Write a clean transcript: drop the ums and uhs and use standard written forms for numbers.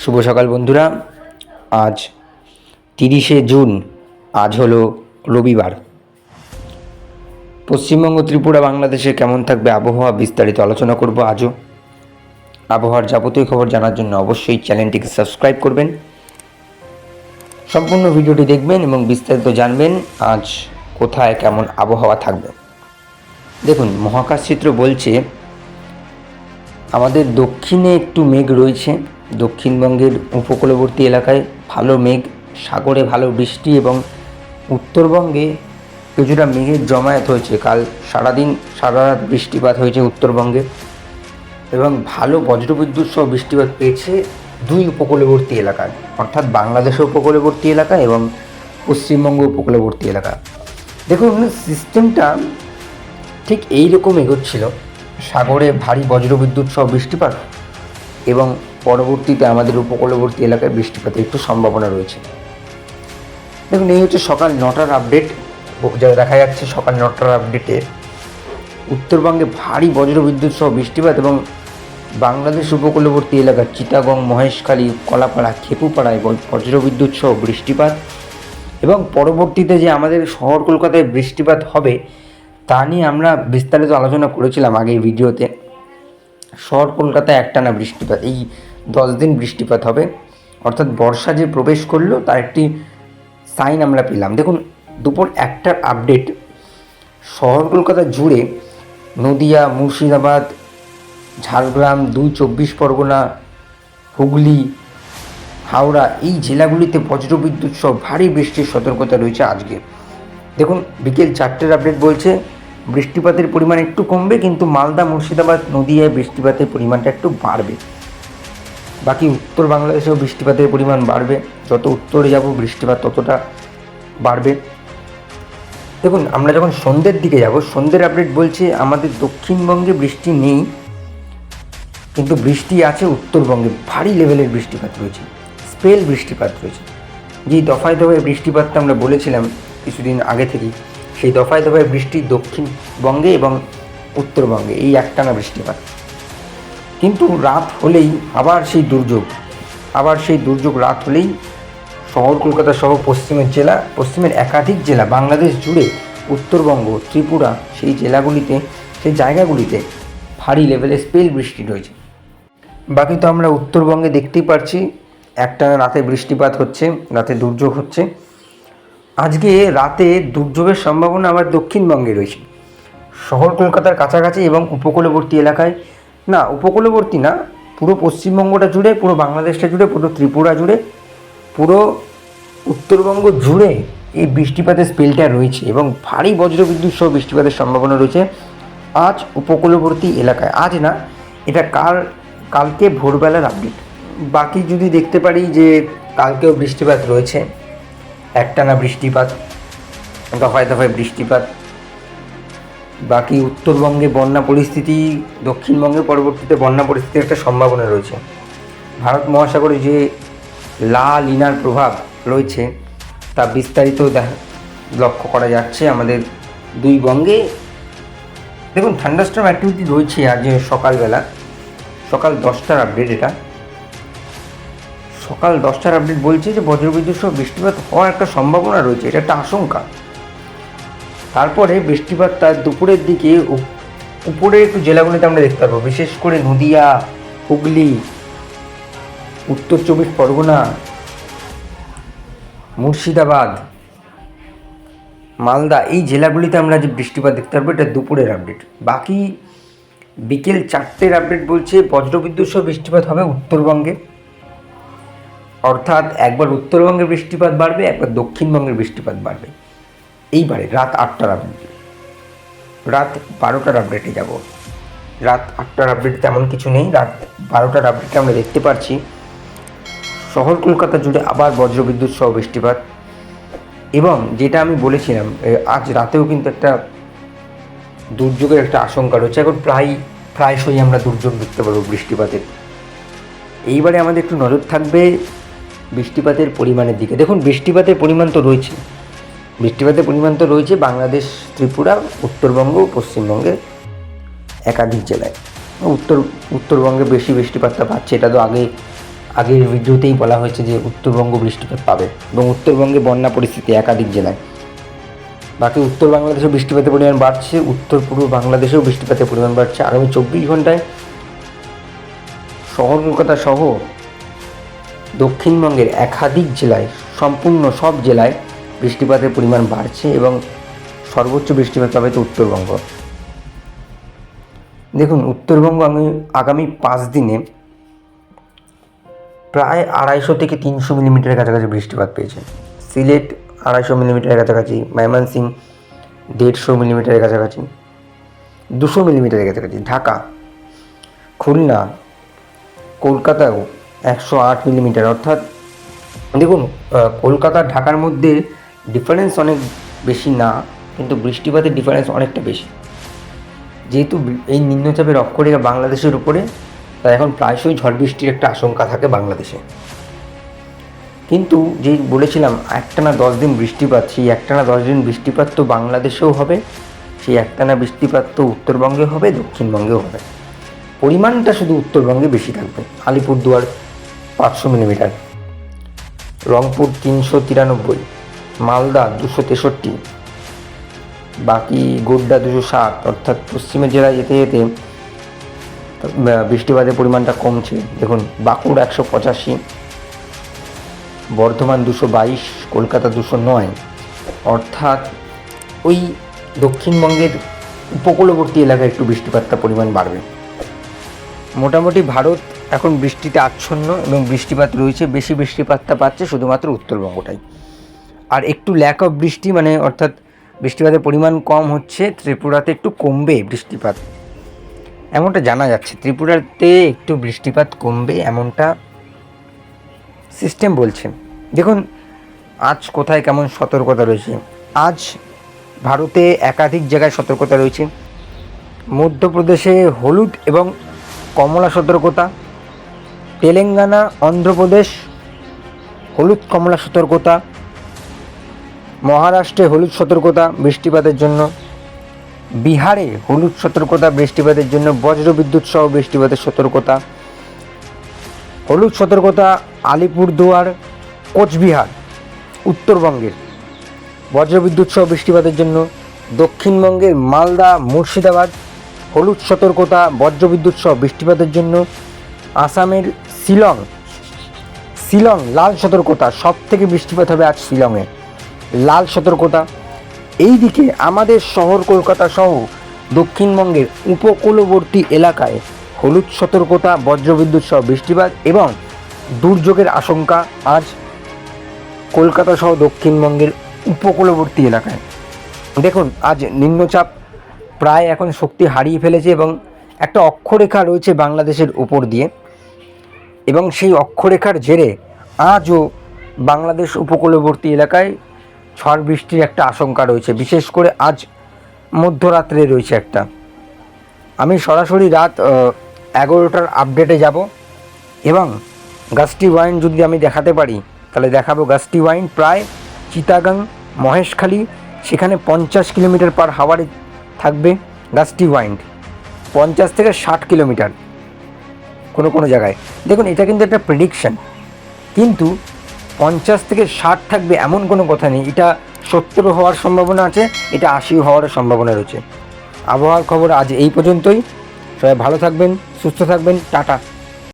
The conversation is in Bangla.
শুভ সকাল বন্ধুরা। আজ 30শে জুন। আজ হলো রবিবার। পশ্চিমবঙ্গ, ত্রিপুরা, বাংলাদেশে কেমন থাকবে আবহাওয়া বিস্তারিত আলোচনা করব আজও। আবহাওয়ার যাবতীয় খবর জানার জন্য অবশ্যই চ্যানেলটিকে সাবস্ক্রাইব করবেন, সম্পূর্ণ ভিডিওটি দেখবেন এবং বিস্তারিত জানবেন আজ কোথায় কেমন আবহাওয়া থাকবে। দেখুন, মহাকাশ চিত্র বলছে আমাদের দক্ষিণে একটু মেঘ রয়েছে, দক্ষিণবঙ্গের উপকূলবর্তী এলাকায় ভালো মেঘ, সাগরে ভালো বৃষ্টি এবং উত্তরবঙ্গে কিছুটা মেঘের জমায়েত হয়েছে। কাল সারাদিন সারা রাত বৃষ্টিপাত হয়েছে উত্তরবঙ্গে এবং ভালো বজ্রবিদ্যুৎ সহ বৃষ্টিপাত পেয়েছে দুই উপকূলবর্তী এলাকায়, অর্থাৎ বাংলাদেশের উপকূলবর্তী এলাকা এবং পশ্চিমবঙ্গ উপকূলবর্তী এলাকা। দেখুন, সিস্টেমটা ঠিক এই রকম এগোচ্ছিল, সাগরে ভারী বজ্রবিদ্যুৎ সহ বৃষ্টিপাত এবং পরবর্তীতে আমাদের উপকূলবর্তী এলাকায় বৃষ্টিপাতের একটু সম্ভাবনা রয়েছে। দেখুন, এই হচ্ছে সকাল 9টার আপডেট। যা দেখা যাচ্ছে সকাল 9টার আপডেটে উত্তরবঙ্গে ভারী বজ্রবিদ্যুৎ সহ বৃষ্টিপাত এবং বাংলাদেশ উপকূলবর্তী এলাকার চিটাগং, মহেশখালী, কলাপাড়া, খেপুপাড়ায় বজ্রবিদ্যুৎ সহ বৃষ্টিপাত এবং পরবর্তীতে যে আমাদের শহর কলকাতায় বৃষ্টিপাত হবে তা নিয়ে আমরা বিস্তারিত আলোচনা করেছিলাম আগের ভিডিওতে। শহর কলকাতায় একটানা বৃষ্টিপাত, এই 10 দিন বৃষ্টিপাত হবে, অর্থাৎ বর্ষা যে প্রবেশ করলো তার একটি সাইন আমরা পেলাম। দেখুন, দুপুর 1টার আপডেট, শহর কলকাতা জুড়ে নদিয়া, মুর্শিদাবাদ, ঝাড়গ্রাম, 24 পরগনা, হুগলি, হাওড়া এই জেলাগুলিতে বজ্রবিদ্যুৎ সহ ভারী বৃষ্টির সতর্কতা রয়েছে আজকে। দেখুন, বিকেল 4টের আপডেট বলছে বৃষ্টিপাতের পরিমাণ একটু কমবে, কিন্তু মালদা, মুর্শিদাবাদ, নদিয়ায় বৃষ্টিপাতের পরিমাণটা একটু বাড়বে। বাকি উত্তর বাংলাদেশেও বৃষ্টিপাতের পরিমাণ বাড়বে, যত উত্তরে যাব বৃষ্টিপাত ততটা বাড়বে। দেখুন, আমরা যখন সন্ধ্যের দিকে যাব, সন্ধ্যের আপডেট বলছে আমাদের দক্ষিণবঙ্গে বৃষ্টি নেই, কিন্তু বৃষ্টি আছে উত্তরবঙ্গে, ভারী লেভেলের বৃষ্টিপাত রয়েছে, স্পেল বৃষ্টিপাত রয়েছে। যেই দফায় দফায় বৃষ্টিপাতটা আমরা বলেছিলাম কিছুদিন আগে থেকেই, সেই দফায় দফায় বৃষ্টি দক্ষিণবঙ্গে এবং উত্তরবঙ্গে এই একটানা বৃষ্টিপাত। কিন্তু রাত হলেই আবার সেই দুর্যোগ রাত হলেই শহর কলকাতা সহ পশ্চিমের একাধিক জেলা, বাংলাদেশ জুড়ে, উত্তরবঙ্গ, ত্রিপুরা, সেই জেলাগুলিতে, সেই জায়গাগুলিতে ভারী লেভেলের স্পেল বৃষ্টি রয়েছে। বাকি তো আমরা উত্তরবঙ্গে দেখতেই পাচ্ছি একটানা রাতে বৃষ্টিপাত হচ্ছে, রাতে দুর্যোগ হচ্ছে। আজকে রাতে দুর্যোগের সম্ভাবনা আবার দক্ষিণবঙ্গে রয়েছে, শহর কলকাতার কাছাকাছি এবং উপকূলবর্তী এলাকায়। না, উপকূলবর্তী না, পুরো পশ্চিমবঙ্গটা জুড়ে, পুরো বাংলাদেশটা জুড়ে, পুরো ত্রিপুরা জুড়ে, পুরো উত্তরবঙ্গ জুড়ে এই বৃষ্টিপাতের স্পেলটা রয়েছে এবং ভারী বজ্রবিদ্যুৎ সহ বৃষ্টিপাতের সম্ভাবনা রয়েছে আজ উপকূলবর্তী এলাকায়। আজ না, এটা কালকে ভোরবেলার আপডেট। বাকি যদি দেখতে পারি যে কালকেও বৃষ্টিপাত রয়েছে, একটানা বৃষ্টিপাত, দফায় দফায় বৃষ্টিপাত। বাকি উত্তরবঙ্গে বন্যা পরিস্থিতি, দক্ষিণবঙ্গে পরবর্তীতে বন্যা পরিস্থিতির একটা সম্ভাবনা রয়েছে। ভারত মহাসাগরে যে লা লিনার প্রভাব রয়েছে তা বিস্তারিত লক্ষ্য করা যাচ্ছে আমাদের দুই বঙ্গে। দেখুন, থান্ডারস্টর্ম অ্যাক্টিভিটি রয়েছে আজ সকালবেলা, সকাল 10টার আপডেট। এটা সকাল 10টার আপডেট বলছে যে বজ্রবিদ্যুৎ সহ বৃষ্টিপাত হওয়ার একটা সম্ভাবনা রয়েছে, এটা একটা আশঙ্কা। তারপরে বৃষ্টিপাত তার দুপুরের দিকে উপরে একটু জেলাগুলিতে আমরা দেখতে পাবো, বিশেষ করে নদিয়া, হুগলি, উত্তর 24 পরগনা, মুর্শিদাবাদ, মালদা এই জেলাগুলিতে আমরা যে বৃষ্টিপাত দেখতে পারবো, এটা দুপুরের আপডেট। বাকি বিকেল 4টের আপডেট বলছে বজ্রবিদ্যুৎ সহ বৃষ্টিপাত হবে উত্তরবঙ্গে, অর্থাৎ একবার উত্তরবঙ্গের বৃষ্টিপাত বাড়বে, একবার দক্ষিণবঙ্গের বৃষ্টিপাত বাড়বে। এইবারে রাত 8টার আপডেট, রাত 12টার আপডেটে যাব। রাত 8টার আপডেট তেমন কিছু নেই, রাত 12টার আপডেটে আমরা দেখতে পাচ্ছি শহর কলকাতা জুড়ে আবার বজ্রবিদ্যুৎ সহ বৃষ্টিপাত এবং যেটা আমি বলেছিলাম আজ রাতেও কিন্তু একটা দুর্যোগের একটা আশঙ্কা রয়েছে। এখন প্রায়শই আমরা দুর্যোগ দেখতে পারবো বৃষ্টিপাতের। এইবারে আমাদের একটু নজর থাকবে বৃষ্টিপাতের পরিমাণের দিকে। দেখুন, বৃষ্টিপাতের পরিমাণ তো রয়েছে বাংলাদেশ, ত্রিপুরা, উত্তরবঙ্গ, পশ্চিমবঙ্গে একাধিক জেলায়। উত্তরবঙ্গে বেশি বৃষ্টিপাতটা পাচ্ছে, এটা তো আগের ভিডিওতেই বলা হয়েছে যে উত্তরবঙ্গ বৃষ্টিপাত পাবে এবং উত্তরবঙ্গে বন্যা পরিস্থিতি একাধিক জেলায়। বাকি উত্তর বাংলাদেশেও বৃষ্টিপাতের পরিমাণ বাড়ছে, উত্তর পূর্ব বাংলাদেশেও বৃষ্টিপাতের পরিমাণ বাড়ছে। আগামী 24 ঘন্টায় শহর কলকাতা সহ দক্ষিণবঙ্গের একাধিক জেলায়, সম্পূর্ণ সব জেলায় বৃষ্টিপাতের পরিমাণ বাড়ছে এবং সর্বোচ্চ বৃষ্টিপাত পাবে তো উত্তরবঙ্গ। দেখুন, উত্তরবঙ্গ আগামী 5 দিনে প্রায় 250 থেকে 300 মিলিমিটারের কাছাকাছি বৃষ্টিপাত পেয়েছে। সিলেট 250 মিলিমিটারের কাছাকাছি, ময়মনসিংহ 150 মিলিমিটারের কাছাকাছি, 200 মিলিমিটারের কাছাকাছি, ঢাকা, খুলনা, কলকাতাও 108 মিলিমিটার। অর্থাৎ দেখুন, কলকাতা ঢাকার মধ্যে ডিফারেন্স অনেক বেশি না, কিন্তু বৃষ্টিপাতের ডিফারেন্স অনেকটা বেশি। যেহেতু এই নিম্নচাপের অক্ষরেখা বাংলাদেশের উপরে, তাই এখন প্রায়শই ঝড় বৃষ্টির একটা আশঙ্কা থাকে বাংলাদেশে। কিন্তু যেই বলেছিলাম একটানা 10 দিন বৃষ্টিপাত, সেই একটানা 10 দিন বৃষ্টিপাত তো বাংলাদেশেও হবে, সেই একটানা বৃষ্টিপাত তো উত্তরবঙ্গে হবে, দক্ষিণবঙ্গেও হবে। পরিমাণটা শুধু উত্তরবঙ্গে বেশি থাকবে। আলিপুরদুয়ার 500 মিলিমিটার, রংপুর 393, মালদা 263, বাকি গোড্ডা 207। অর্থাৎ পশ্চিমের জেলায় যেতে যেতে বৃষ্টিপাতের পরিমাণটা কমছে। দেখুন, বাঁকুড়া 185, বর্ধমান 222, কলকাতা 209। অর্থাৎ ওই দক্ষিণবঙ্গের উপকূলবর্তী এলাকায় একটু বৃষ্টিপাতটা পরিমাণ বাড়বে। মোটামুটি ভারত এখন বৃষ্টিতে আচ্ছন্ন এবং বৃষ্টিপাত রয়েছে। বেশি বৃষ্টিপাতটা পাচ্ছে শুধুমাত্র উত্তরবঙ্গটাই। আর একটু ল্যাক অফ বৃষ্টি, মানে অর্থাৎ বৃষ্টিপাতের পরিমাণ কম হচ্ছে। ত্রিপুরাতে একটু কমবে বৃষ্টিপাত, এমনটা জানা যাচ্ছে। ত্রিপুরাতে একটু বৃষ্টিপাত কমবে এমনটা সিস্টেম বলছে। দেখুন আজ কোথায় কেমন সতর্কতা রয়েছে। আজ ভারতে একাধিক জায়গায় সতর্কতা রয়েছে। মধ্যপ্রদেশে হলুদ এবং কমলা সতর্কতা, তেলেঙ্গানা, অন্ধ্রপ্রদেশ হলুদ কমলা সতর্কতা, মহারাষ্ট্রে হলুদ সতর্কতা বৃষ্টিপাতের জন্য, বিহারে হলুদ সতর্কতা বৃষ্টিপাতের জন্য, বজ্রবিদ্যুৎ সহ বৃষ্টিপাতের সতর্কতা, হলুদ সতর্কতা আলিপুরদুয়ার, কোচবিহার উত্তরবঙ্গের বজ্রবিদ্যুৎ সহ বৃষ্টিপাতের জন্য, দক্ষিণবঙ্গের মালদা, মুর্শিদাবাদ হলুদ সতর্কতা বজ্রবিদ্যুৎ সহ বৃষ্টিপাতের জন্য, আসামের শিলং লাল সতর্কতা, সব থেকে বৃষ্টিপাত হবে আজ শিলংয়ে, লাল সতর্কতা। এইদিকে আমাদের শহর কলকাতা সহ দক্ষিণবঙ্গের উপকূলবর্তী এলাকায় হলুদ সতর্কতা বজ্রবিদ্যুৎ সহ বৃষ্টিপাত এবং দুর্যোগের আশঙ্কা আজ কলকাতা সহ দক্ষিণবঙ্গের উপকূলবর্তী এলাকায়। দেখুন আজ নিম্নচাপ প্রায় এখন শক্তি হারিয়ে ফেলেছে এবং একটা অক্ষরেখা রয়েছে বাংলাদেশের উপর দিয়ে, এবং সেই অক্ষরেখার জেরে আজও বাংলাদেশ উপকূলবর্তী এলাকায় ঝড় বৃষ্টির একটা আশঙ্কা রয়েছে। বিশেষ করে আজ মধ্যরাত্রে রয়েছে একটা। আমি সরাসরি রাত 11টার আপডেটে যাব এবং গাস্টি ওয়াইন্ড যদি আমি দেখাতে পারি তাহলে দেখাবো। গাস্টি ওয়াইন্ড প্রায় চিটাগাং, মহেশখালী সেখানে 50 কিলোমিটার পার হাওয়ারে থাকবে গাস্টি ওয়াইন্ড, 50 থেকে 60 কিলোমিটার কোনো জায়গায়। দেখুন এটা কিন্তু একটা প্রেডিকশান, কিন্তু 50 থেকে 60 থাকবে এমন কোনো কথা নেই। এটা 70 হওয়ার সম্ভাবনা আছে, এটা 80 হওয়ার সম্ভাবনা রয়েছে। আবহাওয়ার খবর আজ এই পর্যন্তই। সবাই ভালো থাকবেন, সুস্থ থাকবেন, টাটা।